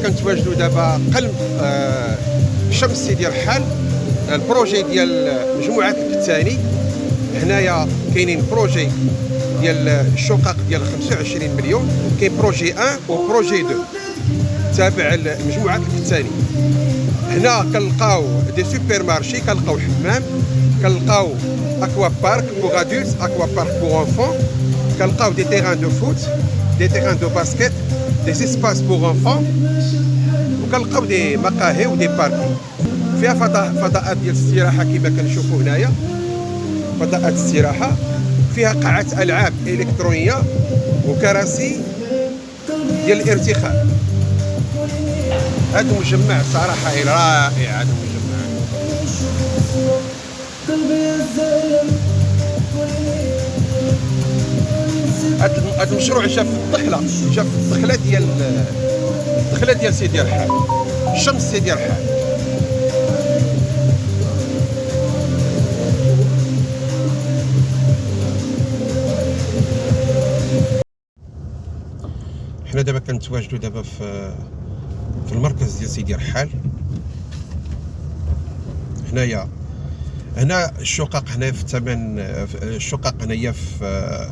كنتواجدوا دابا قلب شمس سيدي رحال، البروجي ديال مجموعه الكتاني. هنايا كاينين بروجي ديال الشقق ديال 25 مليون، كاين بروجي 1 وبروجي 2 تابع لمجموعه الكتاني. هنا كنلقاو دي سوبر مارشي، كنلقاو حمام، كنلقاو اكوا بارك بوغ ادولت، اكوا بارك بوغ انفون، كنلقاو دي تيران دو فوت، دي تيران دو باسكيت، دي سيسباس بوغ انفون، وكنلقاو دي مقاهي ودي باركي. فيها فضاءات ديال الاستراحه كما كنشوفوا هنايا، فضاءات استراحه، فيها قاعه العاب الكترونيه وكراسي ديال الارتخاء. هذا المجمع صراحه رائع. هذا المجمع هذا المشروع جا في الدخله ديال سيدي رحال، شمس سيدي رحال. حنا دابا كنتواجدوا دابا في المركز ديال سيدي رحال. هنا الشقق، هنا في الثمن الشقق هنايا في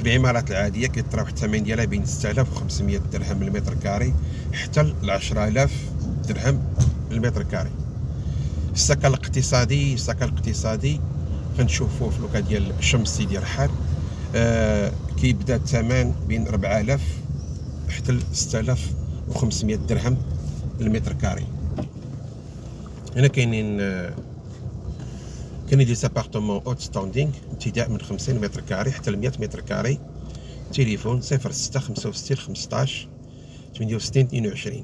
العمارات العاديه كيتراوح الثمن ديالها بين 6500 درهم للمتر كاري حتى ل 10000 درهم للمتر كاري. السكن الاقتصادي كنشوفوه في لوكا ديال شمس سيدي رحال، كيبدا الثمن بين 4000 حتى ل 6500 درهم للمتر كاري. هنا كاينين دي سابارتمون اوت ستاندينغ ابتداء من 50 متر كاري حتى ل 100 متر كاري. تليفون 06 65 15 68 22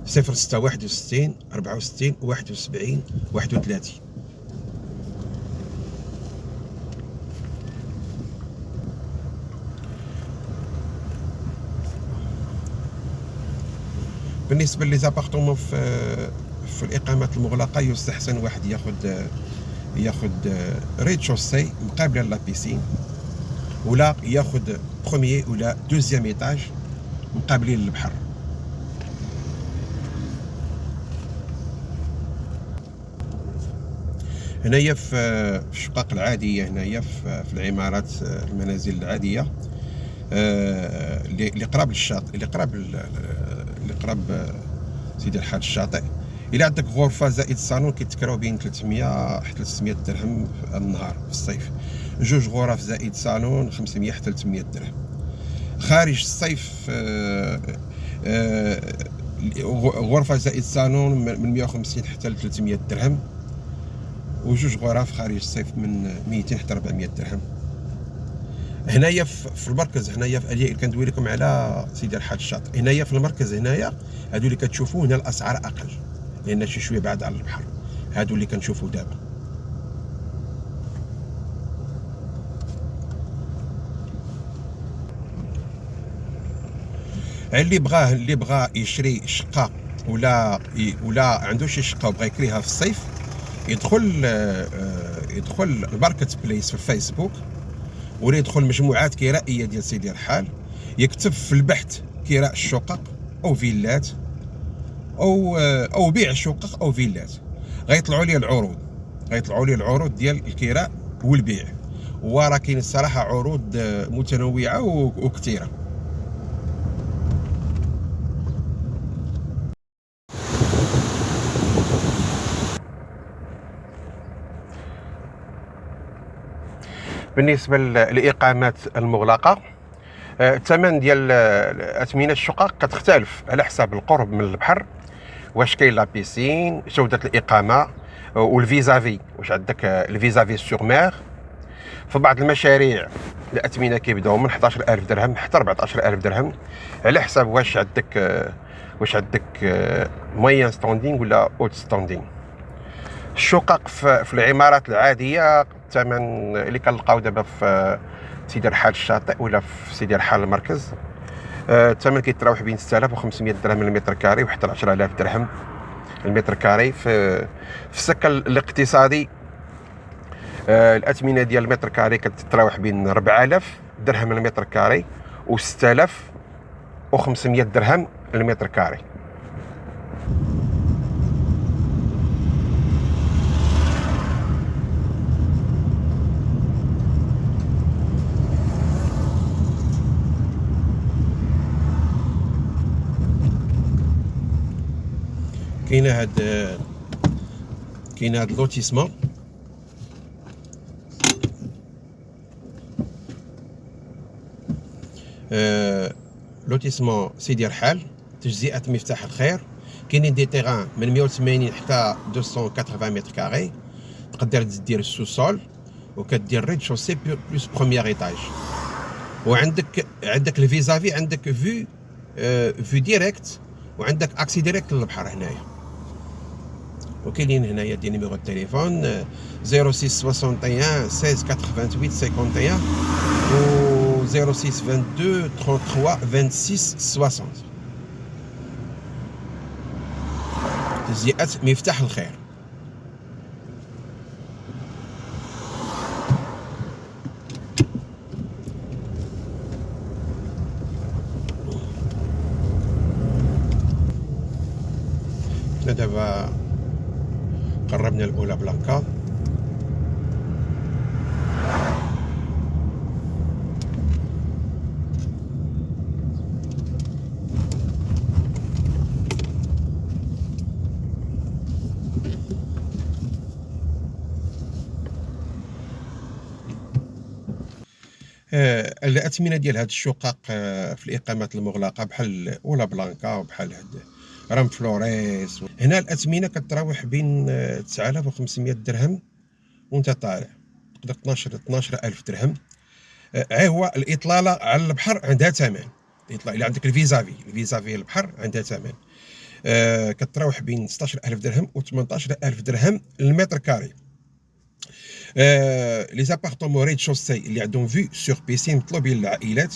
06 61 64 71 31. بالنسبه لي زابارتمون في الاقامات المغلقه يستحسن واحد ياخذ ريد شوسي مقابله لا بيسين، ولا ياخذ بروميي ولا دوزيام ايطاج مقابلين للبحر. هنايا في الشقق العاديه، هنايا في العمارات المنازل العاديه اللي قراب للشاطئ، اللي قراب سيدي رحال الشاطئ. الى عندك غرفه زائد صالون كيتكراو بين 300 حتى 300 درهم في النهار في الصيف. جوج غرف زائد صالون 500 حتى 300 درهم. خارج الصيف غرفه زائد صالون من 150 حتى 300 درهم، وجوج غرف خارج الصيف من 200 حتى 400 درهم. هنايا في المركز، هنايا اللي كندوي لكم على سيدي رحال الشاطئ، هنايا في المركز هنايا هادو اللي كتشوفوا هنا الاسعار اقل لان شي شويه بعاد على البحر. هادو اللي كنشوفوا دابا. اللي بغى يشري شقه ولا عنده شي شقه وبغى يكريها في الصيف، يدخل الماركت بليس في الفيسبوك، ولا يدخل مجموعات كرائيه ديال سيدي رحال، يكتب في البحث كراء الشقق او فيلات او بيع شقق او فيلات، غيطلعوا لي العروض ديال الكراء والبيع. وراه كاين الصراحه عروض متنوعه وكثيره. بالنسبه للاقامات المغلقه، الثمن ديال اثمنه الشقق كتختلف على حساب القرب من البحر، واش كاين لا بيسين، جوده الاقامه والفيزافي، واش عندك الفيزافي سور مير. في بعض المشاريع الاثمنه كيبداو من 11000 درهم حتى 14000 درهم على حساب واش عندك موين ستاندينغ ولا اوت ستاندينغ. الشقق في العمارات العاديه الثمن اللي كنلقاو دابا في سيدي رحال الشاطئ ولا في سيدي رحال المركز، الثمن كيتراوح بين 6500 درهم للمتر كاري وحتى 10000 درهم المتر كاري. في السكن الاقتصادي الاثمنه ديال المتر كاري كتتراوح بين 4000 درهم للمتر كاري و 6500 درهم المتر كاري. كاين هاد لوتيسمون لوتيسمون سيدي رحال، تجزئة مفتاح الخير. كاينين دي تيغان من 180 حتى 280 متر كاري، تقدر دير السوسول وكدير ريد شوسي بلوس بروميير ايطاج. وعندك الفيزافي، عندك فيو ديريكت، وعندك اكسي ديريكت للبحر هنايا. وكاينين هنايا دي نيميرو التليفون 06 61 16 88 51 و 06 22 33 26 60. تجزئة مفتاح الخير. دابا قربنا الأولى بلانكا. الأثمنة ديال هاد الشقق في الإقامات المغلقة بحال أولى بلانكا وبحال هاد رام فلوريس، هنا الأثمنة كتراوح بين 9500 درهم وانت طالع، تقدر 12000 درهم. هو الإطلالة على البحر عندها ثمن، إلا عندك الفيزافي البحر عندها ثمن. كتراوح بين 16000 درهم و 18000 درهم المتر كاري. لي زابارتمون ريد شوسي اللي عندهم في سور بيسين مطلوبين للعائلات،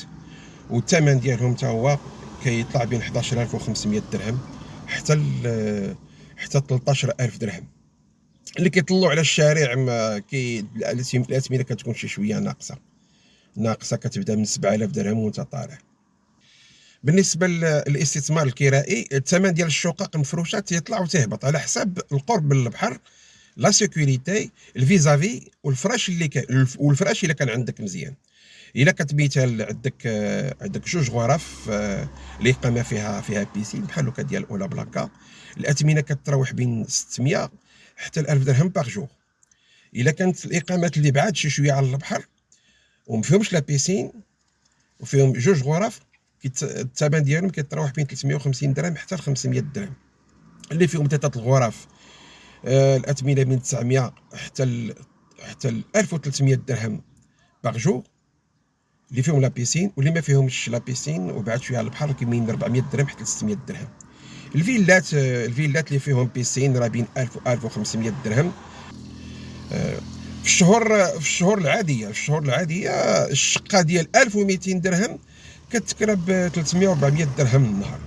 والثمن ديالهم حتى هو كيطلع بين 11500 درهم حتى 13000 درهم. اللي كيطلعوا على الشارع ما الأثمنة كتكون شي شويه ناقصه، كتبدا من 7000 درهم وانت طالع. بالنسبه للاستثمار الكرائي، الثمن ديال الشقق المفروشه تيطلع وتهبط على حساب القرب من البحر، لا سيكوريتي، الفيزافي، والفراش اللي كان عندك مزيان. الا كتمثال عندك جوج غرف الاقامه فيها بيسين بحال هكا ديال اولا بلاكا، الاثمنه كتراوح بين 600 حتى 1000 درهم باغ جور. الا كانت الاقامات اللي بعاد شي شويه على البحر وما فيهمش لا بيسين وفيهم جوج غرف، الثمن ديالهم كيتراوح بين 350 درهم حتى 500 درهم. اللي فيهم 3 الغرف الاثمنه من 900 حتى 1300 درهم باغ جور اللي فيهم لا بيسين، واللي ما فيهمش لا بيسين وبعد شويه على البحر كاين من 400 درهم حتى 600 درهم. الفيلات اللي فيهم بيسين راه بين 1000 و 1500 درهم. في الشهور العاديه الشقه ديال 1200 درهم كتكرب 300 و 400 درهم النهار.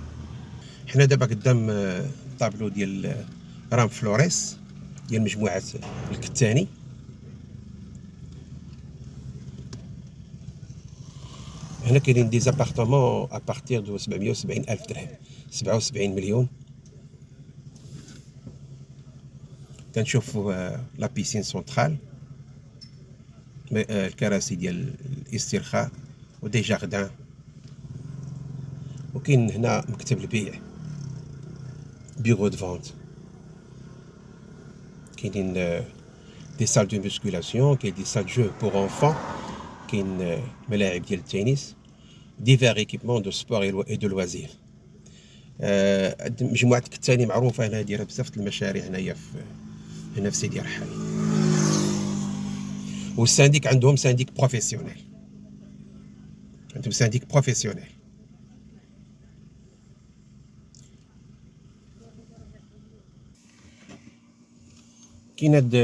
حنا دابا قدام الطابلو ديال رام فلوريس ديال مجموعه الكتاني. هنا كاينين دي زابارتمون ابارتير دو 770 الف درهم، 77 مليون. كنشوفوا لا بيسين سونترال، الكراسي ديال الاسترخاء ودي جاردان، وكاين هنا مكتب البيع، بيرو دو فونت. كاينين دي سال دو مسكولاسيون، كاين دي سال جو بور انفون، كاين ملاعب ديال التنس، ديفير ايكيبمون دو سبور اي دو لوازير. مجموعه كتاني معروفه هنا، دايره بزاف المشاريع هنايا هنا في سيدي رحال. والسانديك عندهم سانديك بروفيسيونيل، كاين هاد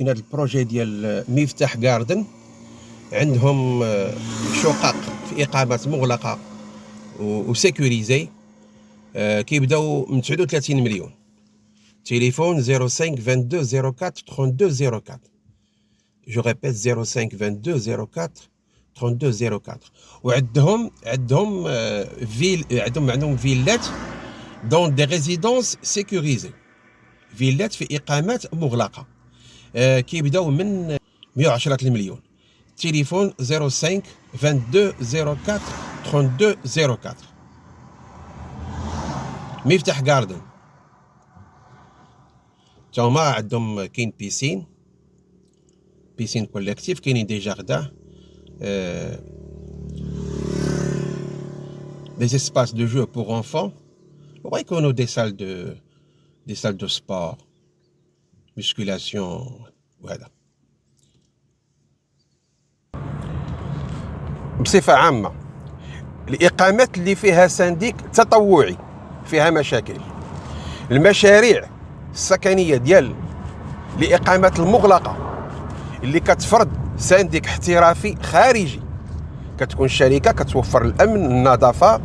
البروجي ديال مفتاح جاردن، عندهم شقق في اقامات مغلقه وسيكوريزي، كيبداو من 39 مليون. تليفون 05 22 04 32 04. جو ريبيت 05 22 04 3204. وعندهم عندهم فيلات دون دي ريزيدونس سيكوريزي، فيلات في اقامات مغلقه، كيبداو من 110 المليون. تليفون 05 22 04 32 04. مفتاح جاردن تاهما عندهم كاين بيسين كوليكتيف، كاينين دي جاردان، des espaces de jeu pour enfants، وغيكونوا des salles de sport، musculation وهذا. بصفة عامة الإقامات اللي فيها سنديك تطوعي فيها مشاكل. المشاريع السكنية ديال الإقامات المغلقة اللي كتفرض سنديك احترافي خارجي، كتكون الشركة كتوفر الأمن، النظافة،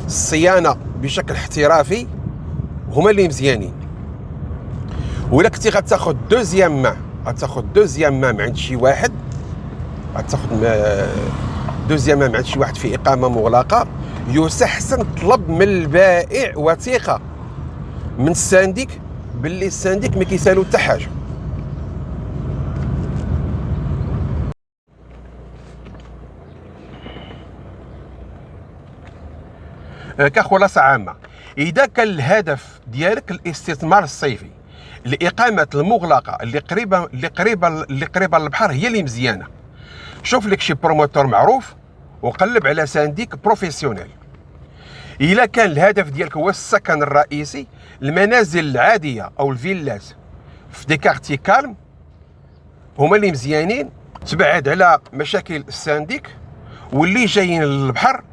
الصيانة بشكل احترافي، هما اللي مزيانين. ولا كنتي غتاخد دوزيام مان، غتاخد دوزيام مان عند شي واحد، غتاخد دوزيام مان عند شي واحد في إقامة مغلقة، يستحسن طلب من البائع وثيقة من السنديك باللي السنديك ما كيسالو حتى حاجة. كخلاصة عامة، إذا كان الهدف ديالك الاستثمار الصيفي، الإقامات المغلقة اللي قريبة للبحر هي اللي مزيانة. شوف لك شي بروموتور معروف وقلب على سنديك بروفيسيونيل. إلا كان الهدف ديالك هو السكن الرئيسي، المنازل العادية أو الفيلات في دي كارتي كالم هما اللي مزيانين. تبعد على مشاكل السنديك واللي جايين للبحر.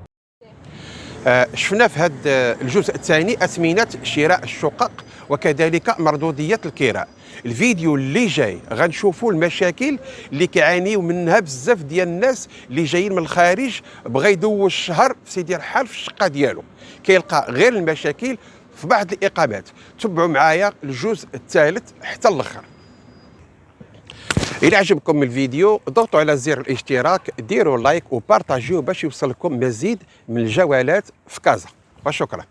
شفنا في هذا الجزء الثاني أثمنة شراء الشقق وكذلك مردودية الكراء. الفيديو اللي جاي غنشوفوا المشاكل اللي كيعانيو منها بزاف ديال الناس اللي جايين من الخارج، بغى يدوز الشهر في سيدي الحال في الشقه ديالو، كيلقى غير المشاكل في بعض الاقامات. تبعوا معايا الجزء الثالث حتى الاخر. إذا عجبكم الفيديو ضغطوا على زر الاشتراك، ديروا لايك وبارطاجيو باش يوصلكم مزيد من الجولات في كازا، وشكرا.